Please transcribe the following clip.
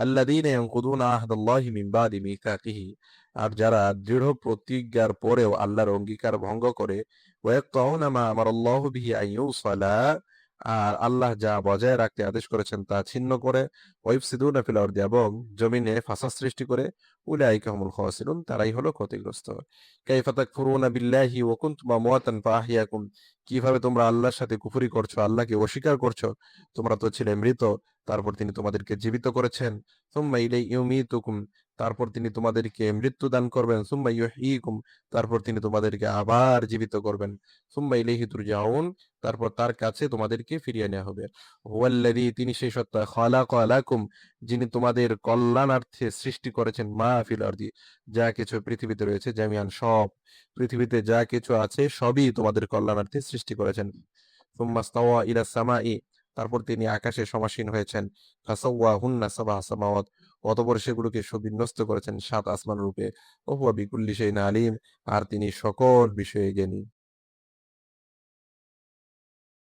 আল্লাযীনা ইয়ানকুদুনা আহদাল্লাহি মিন বাদি মিসাকিহি, আর যারা দৃঢ় প্রতিজ্ঞার পরেও আল্লাহর অঙ্গীকার ভঙ্গ করে, ওয়া ইয়াকতাউনা মা আমারাল্লাহু বিহি আন ইউসালা, আর আল্লাহ যা বজায় রাখতে আদেশ করেছেন তা ছিন্ন করে, ওয়া ইফসিদুনা ফিল আরদি, এবং জমিনে ফাসাদ সৃষ্টি করে, উলাইকা হুমুল খাসিরুন, তারাই হলো ক্ষতিগ্রস্ত। কাইফা তাকফুরুনা বিল্লাহি ওয়া কুনতুম আমওয়াতান ফাআহইয়াকুম, কিভাবে তোমরা আল্লাহর সাথে কুফরি করছো, আল্লাহকে অস্বীকার করছো, তোমরা তো ছিলে মৃত, তারপর তিনি তোমাদেরকে জীবিত করেছেন। সুম্মা ইলাইহি ইউমীতুকুম, তারপর তিনি তোমাদেরকে মৃত্যু দান করবেন। সুম্মা ইউহয়ীকুম, তারপর তিনি তোমাদেরকে আবার জীবিত করবেন। সুম্মা ইলাইহি তুরজাউন, তারপর তার কাছে তোমাদেরকে ফিরিয়ে নেওয়া হবে। হুয়াল্লাযী, তিনি সেই সত্তা, খালাকা লাকুম, যিনি তোমাদের কল্যাণার্থে সৃষ্টি করেছেন, মা ফিল আরদি, যা কিছু পৃথিবীতে রয়েছে, জামিআন, সব, পৃথিবীতে যা কিছু আছে সবই তোমাদের কল্যাণার্থে সৃষ্টি করেছেন। সুম্মা ইস্তাওয়া ইলাস সামাই, তারপর তিনি আকাশে সমাসীন হয়েছেন। ফাসাওয়াহুন্না সাবআ সামাওয়াত, অতঃপর সেগুলোকে সুবিন্যস্ত করেছেন 7 আসমান রূপে। ওয়া হুয়া বিকুল্লি শাইইন আলিম, আর তিনি সকল বিষয়ে জ্ঞানী।